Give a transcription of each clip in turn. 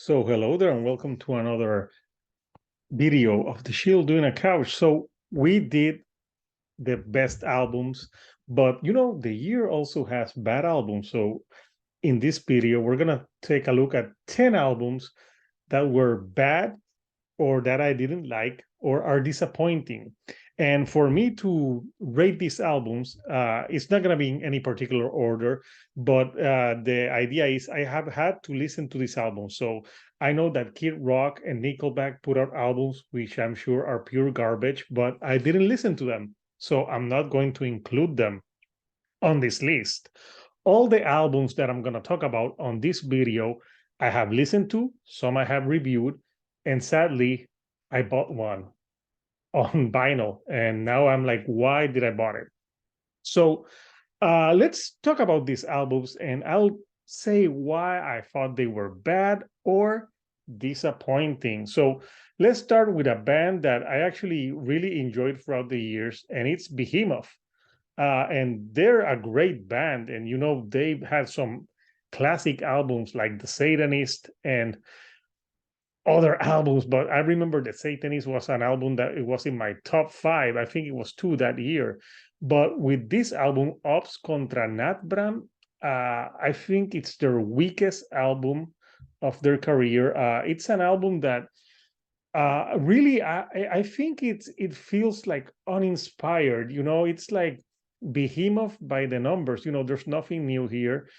So hello there and welcome to another video of the Shield doing a couch. So we did the best albums, but the year also has bad albums. So in this video, we're gonna take a look at 10 albums that were bad or that I didn't like or are disappointing. And for me to rate these albums, it's not going to be in any particular order, but the idea is I have had to listen to this album. So I know that Kid Rock and Nickelback put out albums, which I'm sure are pure garbage, but I didn't listen to them. So I'm not going to include them on this list. All the albums that I'm going to talk about on this video, I have listened to, some I have reviewed, and sadly, I bought one on vinyl. And now I'm like, why did I bought it? So let's talk about these albums, and I'll say why I thought they were bad or disappointing. So let's start with a band that I actually really enjoyed throughout the years, and it's Behemoth. And they're a great band, and they've had some classic albums like The Satanist and other albums, but I remember The Satanist was an album that it was in my top 5. I think it was 2 that year. But with this album, Ops Contra Natbram, I think it's their weakest album of their career. It's an album that really I think it feels like uninspired. It's like Behemoth by the numbers. There's nothing new here.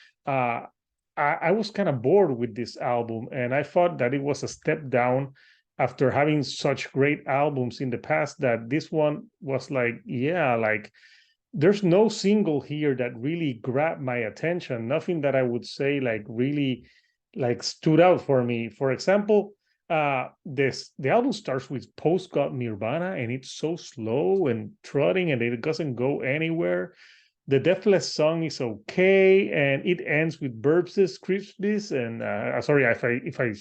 I was kind of bored with this album, and I thought that it was a step down after having such great albums in the past. That this one was like, yeah, like there's no single here that really grabbed my attention. Nothing that I would say like really like stood out for me. For example, the album starts with Post God Nirvana, and it's so slow and trotting, and it doesn't go anywhere. The Deathless song is okay, and it ends with Burbs Crispies. And sorry if I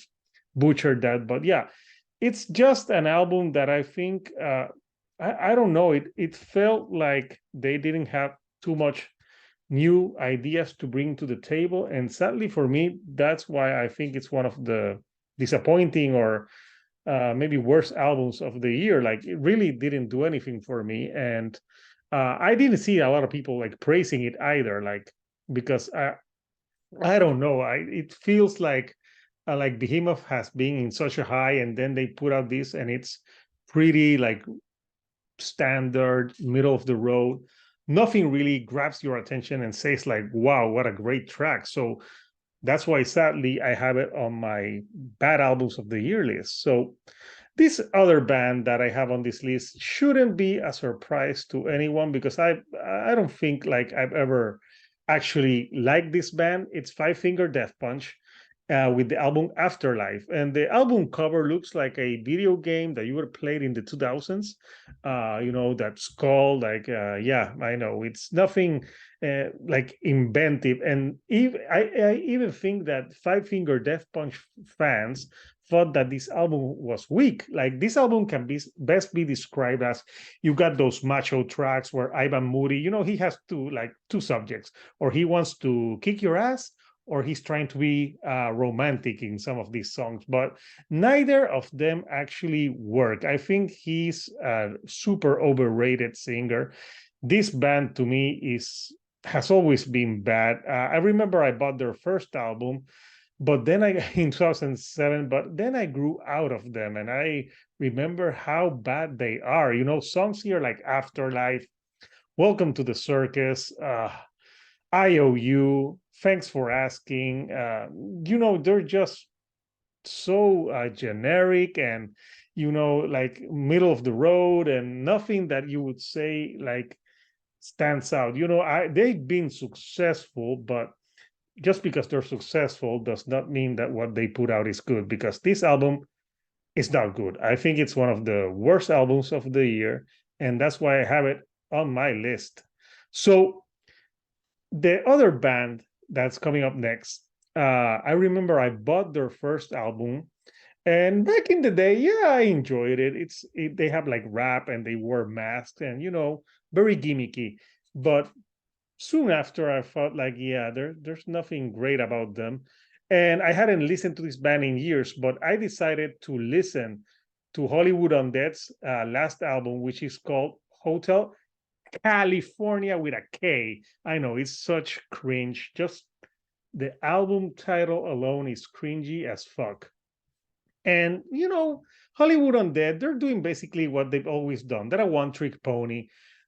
butchered that, but yeah, it's just an album that I think I don't know. It felt like they didn't have too much new ideas to bring to the table, and sadly for me, that's why I think it's one of the disappointing or maybe worst albums of the year. Like it really didn't do anything for me, and I didn't see a lot of people like praising it either. Like because I don't know. It feels like Behemoth has been in such a high, and then they put out this, and it's pretty like standard, middle of the road. Nothing really grabs your attention and says like, "Wow, what a great track!" So that's why, sadly, I have it on my bad albums of the year list. So this other band that I have on this list shouldn't be a surprise to anyone because I don't think like I've ever actually liked this band. It's Five Finger Death Punch with the album Afterlife, and the album cover looks like a video game that you would have played in the 2000s. That skull, like yeah, I know it's nothing like inventive, and I even think that Five Finger Death Punch fans thought that this album was weak. Like this album can be best be described as you got those macho tracks where Ivan Moody, he has two subjects, or he wants to kick your ass, or he's trying to be romantic in some of these songs, but neither of them actually work. I think he's a super overrated singer. This band to me has always been bad. I remember I bought their first album, but then I in 2007, but then I grew out of them, and I remember how bad they are. Songs here like Afterlife, Welcome to the Circus, IOU, Thanks for Asking. They're just so generic and, like middle of the road, and nothing that you would say like stands out. They've been successful, but just because they're successful does not mean that what they put out is good, because this album is not good. I think it's one of the worst albums of the year, and that's why I have it on my list. So the other band that's coming up next, I remember I bought their first album, and back in the day, yeah, I enjoyed it. They have like rap, and they wear masks, and very gimmicky. But soon after, I felt like, yeah, there's nothing great about them. And I hadn't listened to this band in years, but I decided to listen to Hollywood Undead's last album, which is called Hotel California with a K. I know it's such cringe. Just the album title alone is cringy as fuck. And Hollywood Undead, they're doing basically what they've always done. They're a one-trick pony.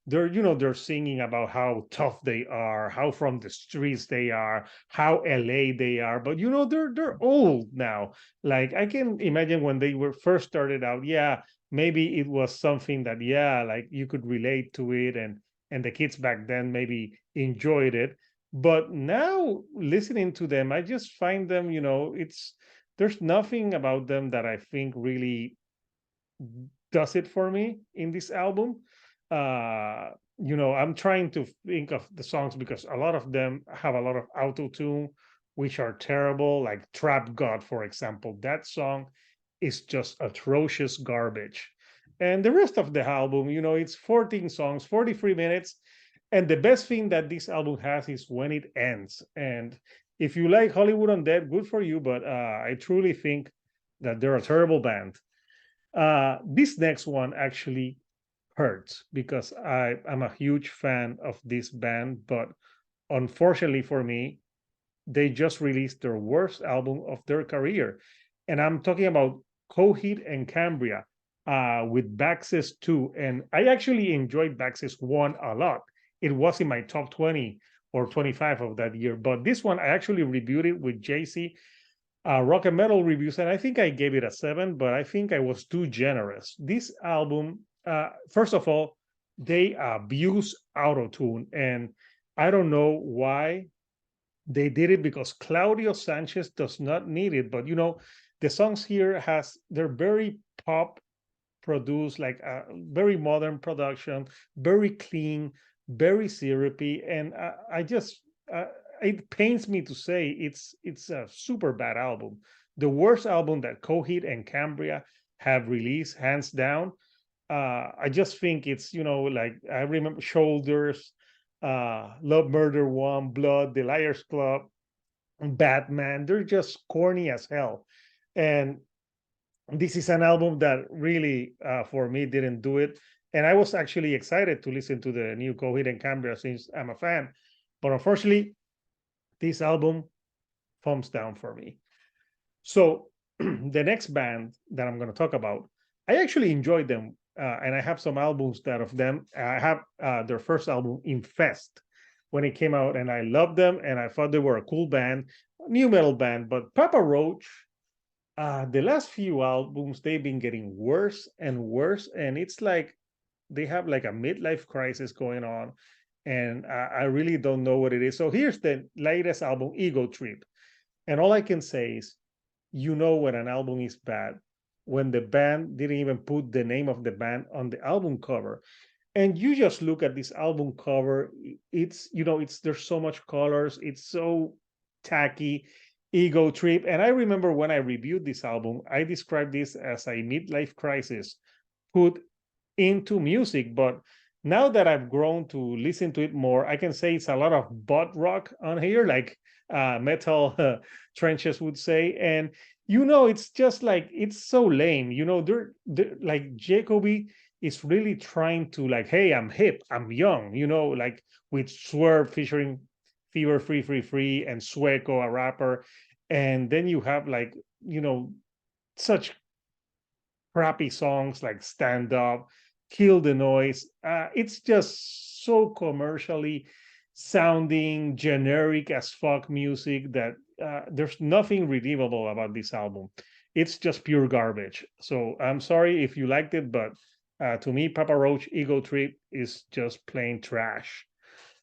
They're singing about how tough they are, how from the streets they are, how LA they are. But they're old now. Like I can imagine when they were first started out, yeah, maybe it was something that, yeah, like you could relate to it, and the kids back then maybe enjoyed it. But now listening to them, I just find them, it's there's nothing about them that I think really does it for me in this album. I'm trying to think of the songs because a lot of them have a lot of auto tune, which are terrible, like Trap God, for example. That song is just atrocious garbage. And the rest of the album, it's 14 songs, 43 minutes. And the best thing that this album has is when it ends. And if you like Hollywood Undead, good for you. But I truly think that they're a terrible band. This next one actually hurts because I'm a huge fan of this band, but unfortunately for me, they just released their worst album of their career. And I'm talking about Coheed and Cambria with Baxis 2. And I actually enjoyed Baxis 1 a lot. It was in my top 20 or 25 of that year. But this one, I actually reviewed it with JC Rock and Metal Reviews, and I think I gave it a 7, but I think I was too generous. This album, first of all, they abuse autotune, and I don't know why they did it because Claudio Sanchez does not need it. But the songs here they're very pop produced, like a very modern production, very clean, very syrupy, and I just it pains me to say it's a super bad album, the worst album that Coheed and Cambria have released, hands down. I just think it's like I remember Shoulders, Love Murder One, Blood, The Liars Club, Batman. They're just corny as hell, and this is an album that really for me didn't do it. And I was actually excited to listen to the new Coheed and Cambria since I'm a fan, but unfortunately this album thumbs down for me. So the next band that I'm going to talk about, I actually enjoyed them, and I have some albums that of them. I have their first album, Infest, when it came out, and I loved them, and I thought they were a cool band, new metal band. But Papa Roach, the last few albums, they've been getting worse and worse, and it's like they have like a midlife crisis going on, and I really don't know what it is. So here's the latest album, Ego Trip, and all I can say is, when an album is bad when the band didn't even put the name of the band on the album cover. And you just look at this album cover, it's there's so much colors, it's so tacky. Ego Trip. And I remember when I reviewed this album, I described this as a midlife crisis put into music. But now that I've grown to listen to it more, I can say it's a lot of butt rock on here, like metal trenches would say. And it's just like it's so lame. They're like Jacoby is really trying to like, hey, I'm hip, I'm young, like with Swerve featuring Fever Free Free Free and Sueco, a rapper. And then you have like, such crappy songs like Stand Up, Kill the Noise. It's just so commercially sounding, generic as fuck music that there's nothing redeemable about this album. It's just pure garbage. So I'm sorry if you liked it, but to me, Papa Roach Ego Trip is just plain trash.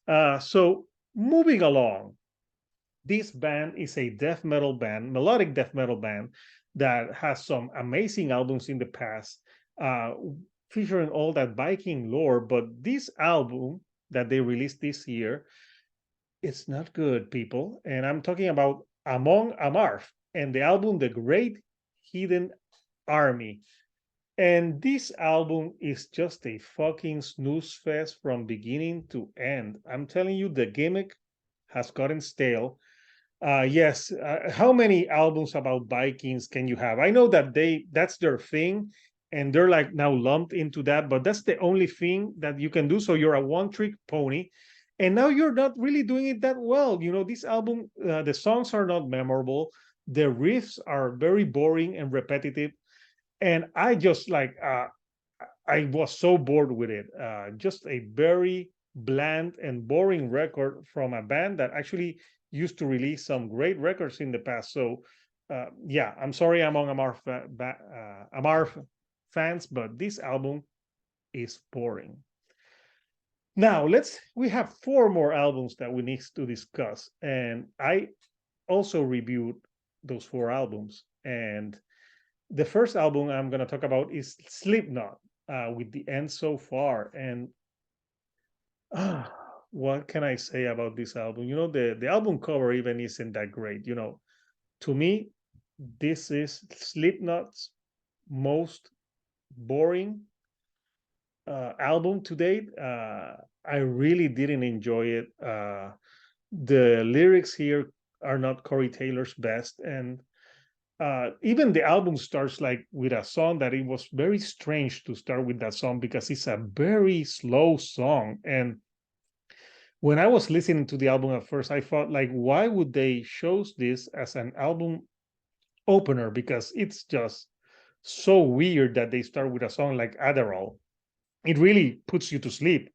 So moving along, this band is a death metal band, melodic death metal band that has some amazing albums in the past, uh, featuring all that Viking lore. But this album that they released this year, it's not good, people. And I'm talking about Among Amarth and the album The Great Hidden Army. And this album is just a fucking snooze fest from beginning to end. I'm telling you, the gimmick has gotten stale. Yes. How many albums about Vikings can you have? I know that that's their thing, and they're like now lumped into that, but that's the only thing that you can do. So you're a one-trick pony, and now you're not really doing it that well. This album, the songs are not memorable. The riffs are very boring and repetitive, and I just like I was so bored with it. Just a very bland and boring record from a band that actually used to release some great records in the past. So, yeah, I'm sorry among Amar fans, but this album is boring. Now, we have four more albums that we need to discuss. And I also reviewed those four albums. And the first album I'm going to talk about is Slipknot, with The End So Far. And ah, what can I say about this album? The album cover even isn't that great. To me, this is Slipknot's most boring album to date. I really didn't enjoy it. The lyrics here are not Corey Taylor's best, and even the album starts like with a song that it was very strange to start with that song because it's a very slow song. And when I was listening to the album at first, I thought like, why would they chose this as an album opener? Because it's just so weird that they start with a song like Adderall. It really puts you to sleep.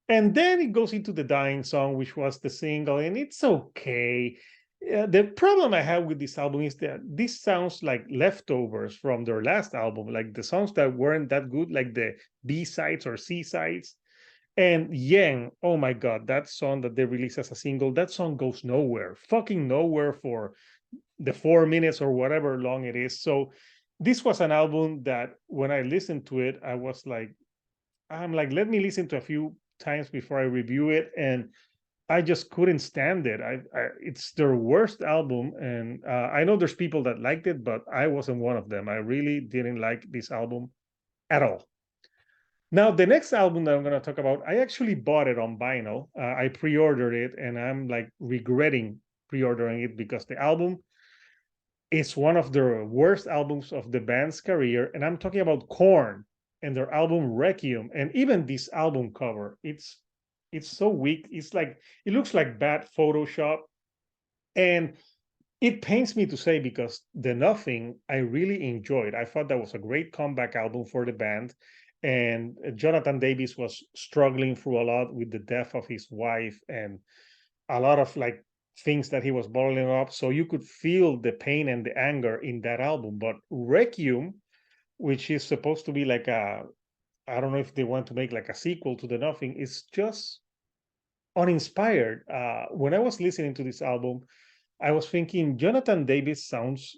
And then it goes into the Dying Song, which was the single, and it's okay. The problem I have with this album is that this sounds like leftovers from their last album, like the songs that weren't that good, like the B sides or C sides. And Yang, oh my God, that song that they released as a single, that song goes nowhere, fucking nowhere for the 4 minutes or whatever long it is. So this was an album that when I listened to it, I'm like, let me listen to a few times before I review it. And I just couldn't stand it. It's their worst album. And I know there's people that liked it, but I wasn't one of them. I really didn't like this album at all. Now, the next album that I'm going to talk about, I actually bought it on vinyl. I pre-ordered it, and I'm like regretting pre-ordering it because the album is one of the worst albums of the band's career. And I'm talking about Korn and their album Requiem, and even this album cover. It's so weak. It's like it looks like bad Photoshop, and it pains me to say because the Nothing I really enjoyed. I thought that was a great comeback album for the band. And Jonathan Davis was struggling through a lot with the death of his wife and a lot of like things that he was bottling up. So you could feel the pain and the anger in that album. But Requiem, which is supposed to be like I don't know if they want to make like a sequel to the Nothing, is just uninspired. When I was listening to this album, I was thinking Jonathan Davis sounds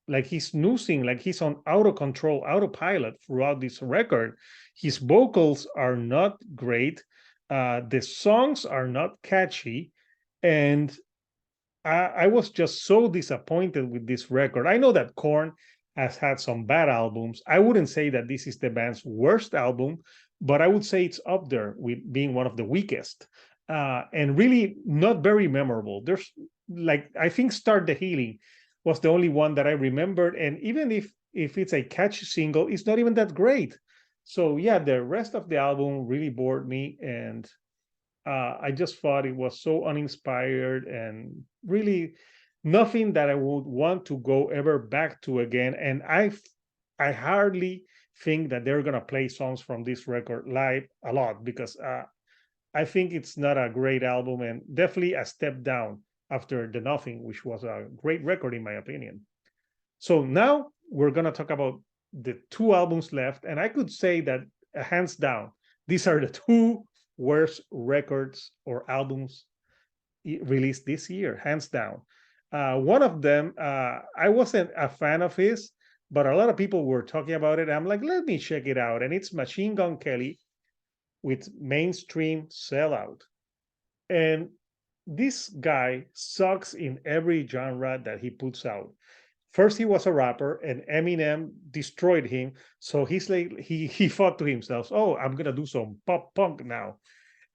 like he's snoozing, like he's on auto control, autopilot throughout this record. His vocals are not great. The songs are not catchy. And I was just so disappointed with this record. I know that Korn has had some bad albums. I wouldn't say that this is the band's worst album, but I would say it's up there with being one of the weakest, and really not very memorable. There's like I think "Start the Healing" was the only one that I remembered, and even if it's a catchy single, it's not even that great. So yeah, the rest of the album really bored me, and I just thought it was so uninspired and really nothing that I would want to go ever back to again. And I hardly think that they're gonna play songs from this record live a lot because I think it's not a great album and definitely a step down after The Nothing, which was a great record in my opinion. So now we're gonna talk about the two albums left, and I could say that hands down, these are the two worst records or albums released this year, hands down. One of them, I wasn't a fan of his, but a lot of people were talking about it. I'm like, let me check it out, and it's Machine Gun Kelly with Mainstream Sellout. And this guy sucks in every genre that he puts out. First, he was a rapper, and Eminem destroyed him. So he's like he thought to himself, "Oh, I'm gonna do some pop punk now."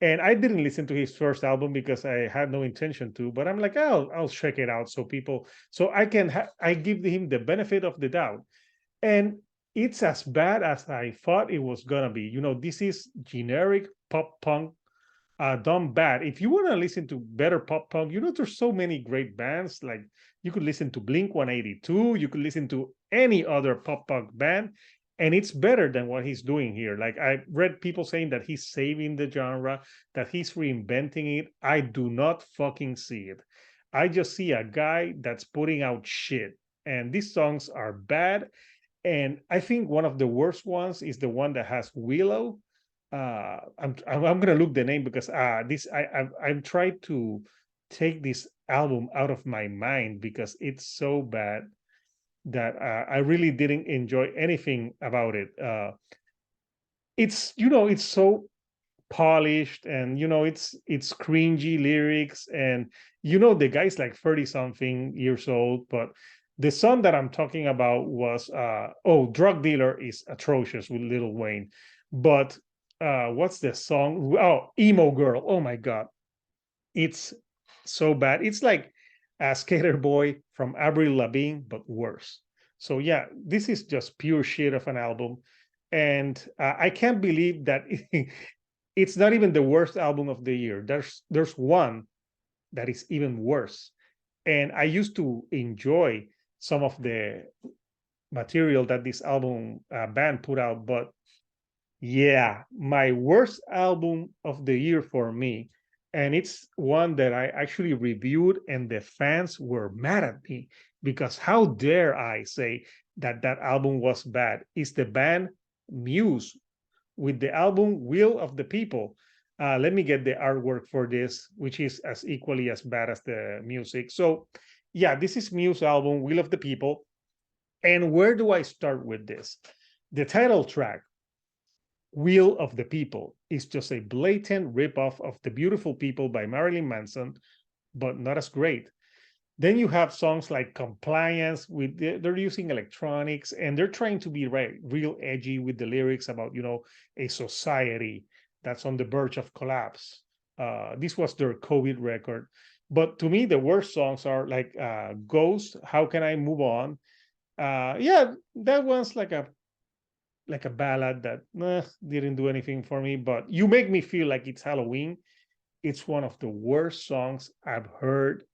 And I didn't listen to his first album because I had no intention to, but I'm like, oh, I'll check it out so people, so I can, I give him the benefit of the doubt. And it's as bad as I thought it was gonna be. You know, this is generic pop punk, done bad. If you want to listen to better pop punk, you know, there's so many great bands. Like you could listen to Blink 182, you could listen to any other pop punk band, and it's better than what he's doing here. Like I read people saying that he's saving the genre, that he's reinventing it. I do not fucking see it. I just see a guy that's putting out shit, and these songs are bad. And I think one of the worst ones is the one that has Willow. I'm gonna look the name because this I'm trying to take this album out of my mind because it's so bad that I really didn't enjoy anything about it. It's, you know, it's so polished, and you know, it's cringy lyrics, and you know, the guy's like 30 something years old. But the song that I'm talking about was oh, Drug Dealer is atrocious with Lil Wayne. But what's the song? Oh, Emo Girl. Oh my god, it's so bad. It's like a Skater Boy from Avril Lavigne but worse. So yeah, this is just pure shit of an album. And I can't believe that it's not even the worst album of the year. There's one that is even worse. And I used to enjoy some of the material that this album band put out, but yeah, my worst album of the year for me, and it's one that I actually reviewed, and the fans were mad at me because how dare I say that that album was bad? Is the band Muse with the album Will of the People. Let me get the artwork for this, which is as equally as bad as the music. So, yeah, this is Muse album Will of the People. And where do I start with this? The title track, Will of the People, is just a blatant ripoff of The Beautiful People by Marilyn Manson, but not as great. Then you have songs like Compliance with they're using electronics, and they're trying to be real edgy with the lyrics about, you know, a society that's on the verge of collapse. This was their COVID record. But to me, the worst songs are like Ghost, How Can I Move On? Yeah, that one's like a ballad that didn't do anything for me. But You Make Me Feel Like It's Halloween. It's one of the worst songs I've heard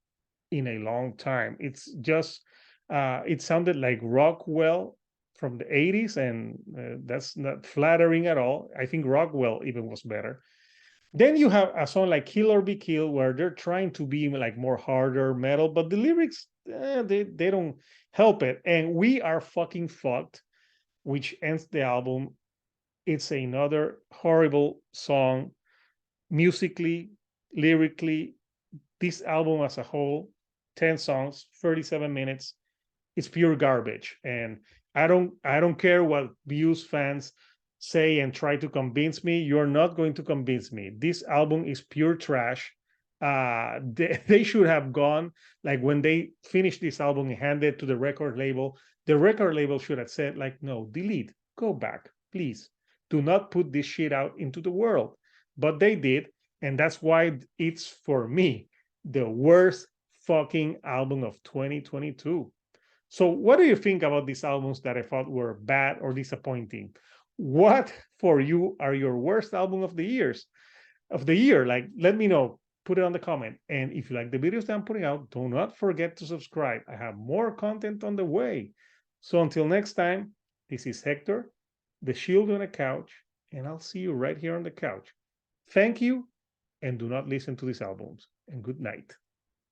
in a long time. It's just it sounded like Rockwell from the 80s, and that's not flattering at all. I think Rockwell even was better. Then you have a song like Kill or Be Killed, where they're trying to be like more harder metal, but the lyrics, they don't help it. And We Are Fucking Fucked, which ends the album. It's another horrible song, musically, lyrically. This album as a whole, 10 songs, 37 minutes, it's pure garbage. And I don't care what Views fans say and try to convince me. You're not going to convince me. This album is pure trash. They should have gone, like when they finished this album and handed it to the record label should have said, like, no, delete, go back, please. Do not put this shit out into the world. But they did, and that's why it's, for me, the worst fucking album of 2022. So, what do you think about these albums that I thought were bad or disappointing? What for you are your worst album of the year? Like, let me know. Put it on the comment. And if you like the videos that I'm putting out, do not forget to subscribe. I have more content on the way. So until next time, this is Hector, the Shield on a Couch, and I'll see you right here on the couch. Thank you, and do not listen to these albums. And good night.